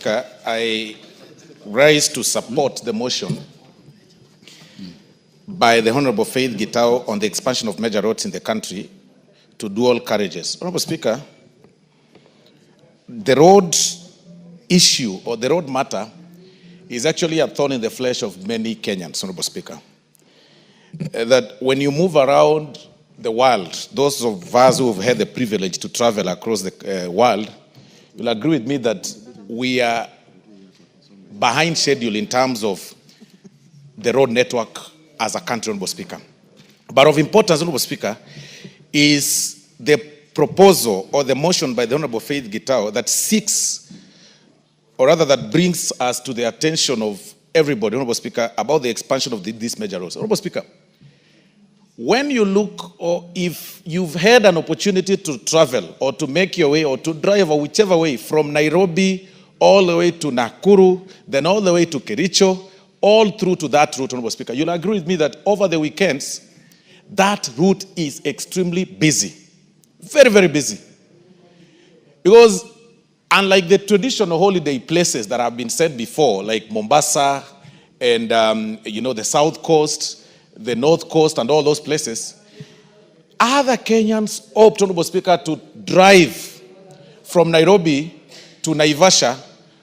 I rise to support the motion by the Honorable Faith Gitao on the expansion of major roads in the country to dual carriages. Honorable Speaker, the road issue or the road matter is actually a thorn in the flesh of many Kenyans, Honorable Speaker. That when you move around the world, those of us who have had the privilege to travel across the world, you'll agree with me that we are behind schedule in terms of the road network as a country, Honorable Speaker. But of importance, Honorable Speaker, is the proposal or the motion by the Honorable Faith Gitao that seeks, or rather that brings us to the attention of everybody, Honorable Speaker, about the expansion of these major roads. Honorable Speaker, when you look, or if you've had an opportunity to travel or to make your way or to drive or whichever way from Nairobi all the way to Nakuru, then all the way to Carriage, all through to that route, Honorable Speaker, you'll agree with me that over the weekends, that route is extremely busy. Very, very busy. Because unlike the traditional holiday places that have been said before, like Mombasa and, the South Coast, the North Coast and all those places, other Kenyans opt, Honorable Speaker, to drive from Nairobi to Naivasha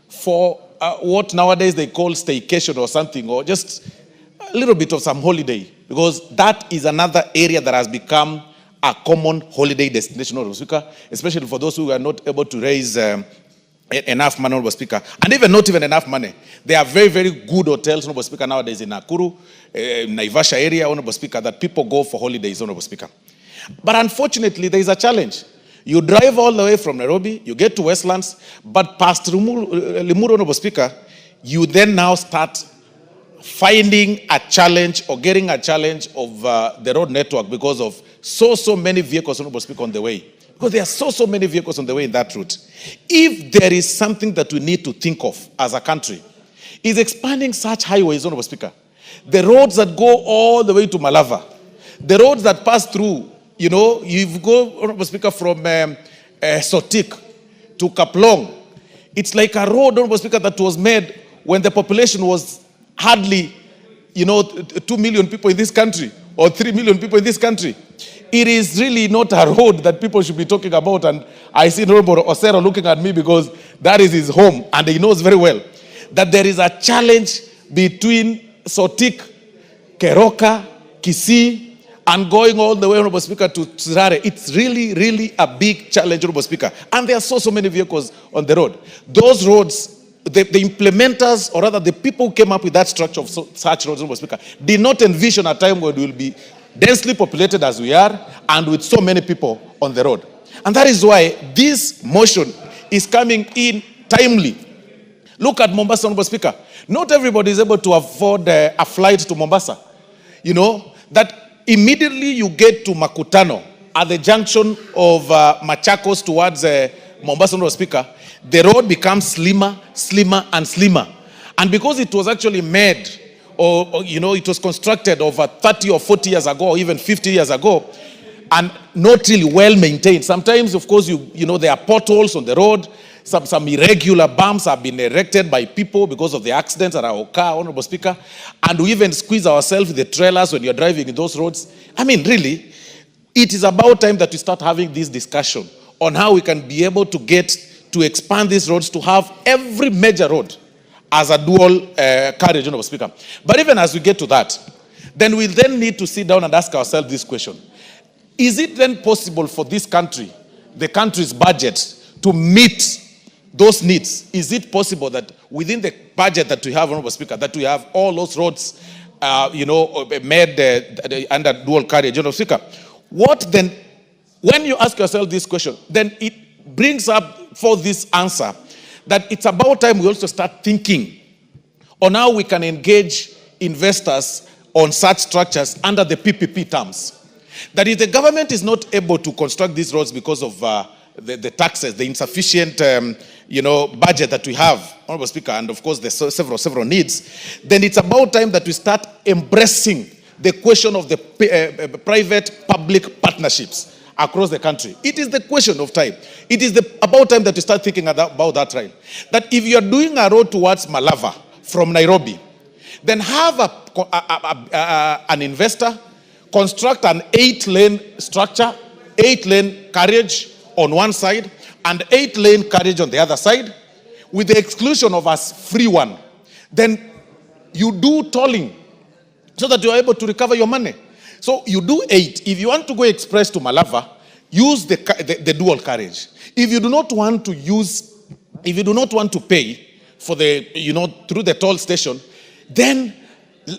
for what nowadays they call staycation or something, or just a little bit of some holiday, because that is another area that has become a common holiday destination, Honorable Speaker, especially for those who are not able to raise enough money, Honorable Speaker, and even not even enough money. There are very, very good hotels, Honorable Speaker, nowadays in Nakuru, Naivasha area, Honorable Speaker, that people go for holidays, Honorable Speaker. But unfortunately, there is a challenge. You drive all the way from Nairobi, you get to Westlands, but past Limuru, Honorable Speaker, you then now start finding a challenge or getting a challenge of the road network because of so many vehicles, Honorable Speaker, on the way. Because there are so many vehicles on the way in that route. If there is something that we need to think of as a country, is expanding such highways, Honorable Speaker. The roads that go all the way to Malava, the roads that pass through, you go, Honorable Speaker, from Sotik to Kaplong. It's like a road, Honorable Speaker, that was made when the population was hardly, 2 million people in this country or 3 million people in this country. It is really not a road that people should be talking about. And I see Honorable Osoro looking at me because that is his home. And he knows very well that there is a challenge between Sotik, Keroka, Kisii, and going all the way, Honorable Speaker, to Sirare. It's really, really a big challenge, Honorable Speaker. And there are so many vehicles on the road. Those roads, the implementers, or rather the people who came up with that structure of such roads, Honorable Speaker, did not envision a time when we will be densely populated as we are and with so many people on the road. And that is why this motion is coming in timely. Look at Mombasa, Honorable Speaker. Not everybody is able to afford a flight to Mombasa. That immediately you get to Makutano at the junction of Machakos towards Mombasa, Honorable Speaker, the road becomes slimmer and slimmer. And because it was actually made, it was constructed over 30 or 40 years ago, or even 50 years ago, and not really well maintained. Sometimes, of course, there are potholes on the road. Some irregular bumps have been erected by people because of the accidents that are occur, Honorable Speaker. And we even squeeze ourselves with the trailers when you're driving in those roads. I mean, really, it is about time that we start having this discussion on how we can be able to expand these roads to have every major road as a dual carriage, Honorable Speaker. But even as we get to that, then we then need to sit down and ask ourselves this question. Is it then possible for this country, the country's budget, to meet those needs? Is it possible that within the budget that we have, Honorable Speaker, that we have all those roads, made under dual carriage, Honorable Speaker? What then, when you ask yourself this question, then it brings up for this answer that it's about time we also start thinking on how we can engage investors on such structures under the PPP terms. That if the government is not able to construct these roads because of the taxes, the insufficient, budget that we have, Honorable Speaker, and of course the several needs, then it's about time that we start embracing the question of the private-public partnerships across the country. It is the question of time. It is about time that you start thinking about that right. That if you are doing a road towards Malava from Nairobi, then have an investor construct an 8-lane structure, 8-lane carriage on one side, and 8-lane carriage on the other side, with the exclusion of a free one. Then you do tolling so that you are able to recover your money. So you do 8. If you want to go express to Malava, use the dual carriage. If you do not want to pay for through the toll station, then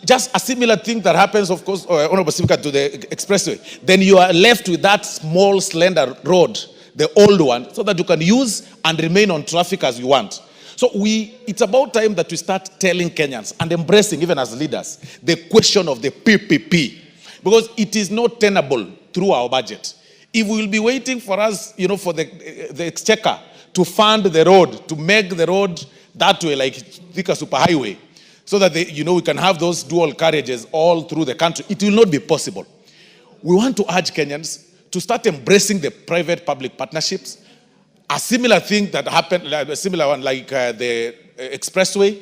just a similar thing that happens, of course, Honorable Speaker, to the expressway. Then you are left with that small, slender road, the old one, so that you can use and remain on traffic as you want. So it's about time that we start telling Kenyans and embracing, even as leaders, the question of the PPP. Because it is not tenable through our budget. If we will be waiting for us, for the Exchequer to fund the road, to make the road that way, like Thika Superhighway, so that we can have those dual carriages all through the country, it will not be possible. We want to urge Kenyans to start embracing the private-public partnerships. A similar thing that happened, a similar one like the expressway,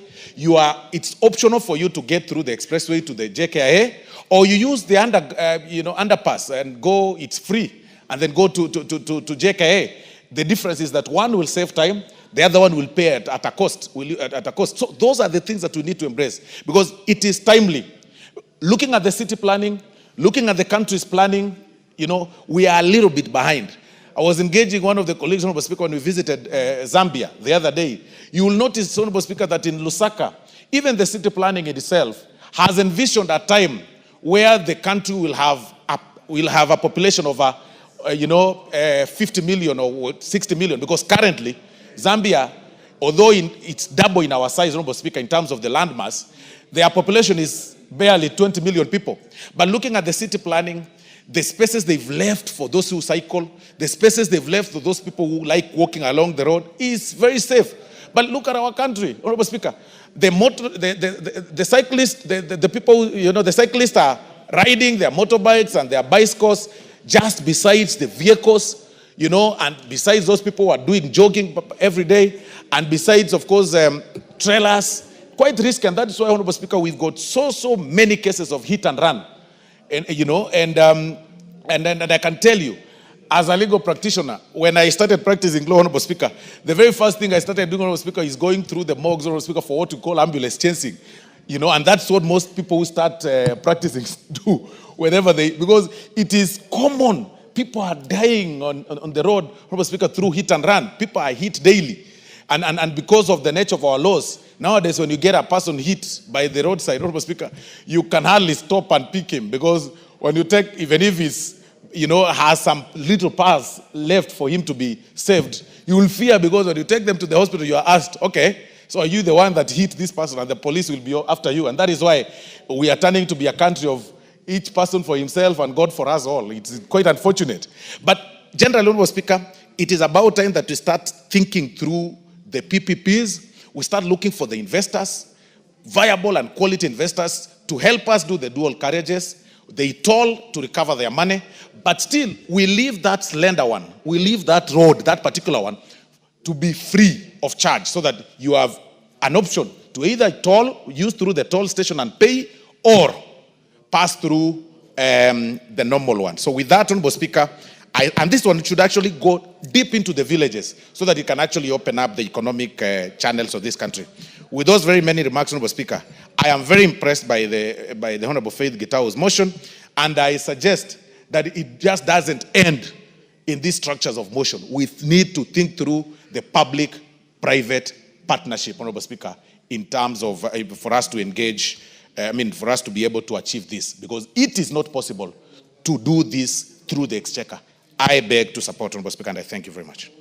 it's optional for you to get through the expressway to the JKIA, or you use the underpass and go, it's free, and then go to JKIA. The difference is that one will save time, the other one will pay at a cost. So those are the things that we need to embrace, because it is timely. Looking at the city planning, looking at the country's planning, we are a little bit behind. I was engaging one of the colleagues, Honorable Speaker, when we visited Zambia the other day. You will notice, Honorable Speaker, that in Lusaka, even the city planning itself has envisioned a time where the country will have a population of 50 million or 60 million, because currently Zambia, although it's double in our size, Honorable Speaker, in terms of the landmass, their population is barely 20 million people. But looking at the city planning, the spaces they've left for those who cycle, the spaces they've left for those people who like walking along the road is very safe. But look at our country, Honorable Speaker. The cyclists, the people, the cyclists are riding their motorbikes and their bicycles just besides the vehicles, and besides those people who are doing jogging every day, and besides, of course, trailers, quite risky. And that is why, Honorable Speaker, we've got so many cases of hit and run. And I can tell you, as a legal practitioner, when I started practicing law, Honorable Speaker, the very first thing I started doing, Honorable Speaker, is going through the morgues, Honorable Speaker, for what we call ambulance chasing. And that's what most people who start practicing do whenever because it is common. People are dying on the road, Honorable Speaker, through hit and run. People are hit daily. And because of the nature of our laws, nowadays when you get a person hit by the roadside, Honorable Speaker, you can hardly stop and pick him, because when you take, even if he's, has some little pass left for him to be saved, you will fear, because when you take them to the hospital, you are asked, okay, so are you the one that hit this person? And the police will be after you. And that is why we are turning to be a country of each person for himself and God for us all. It's quite unfortunate. But generally, Honorable Speaker, it is about time that we start thinking through the PPPs. We start looking for the investors, viable and quality investors, to help us do the dual carriages. They toll to recover their money, but still we leave that slender one, we leave that road, that particular one, to be free of charge, so that you have an option to either use through the toll station and pay, or pass through the normal one. So with that, Honorable Speaker, and this one should actually go deep into the villages, so that it can actually open up the economic channels of this country. With those very many remarks, Honorable Speaker, I am very impressed by the Honorable Faith Gitau's motion, and I suggest that it just doesn't end in these structures of motion. We need to think through the public-private partnership, Honorable Speaker, in terms of, for us to engage, for us to be able to achieve this, because it is not possible to do this through the Exchequer. I beg to support, Honorable Speaker, and I thank you very much.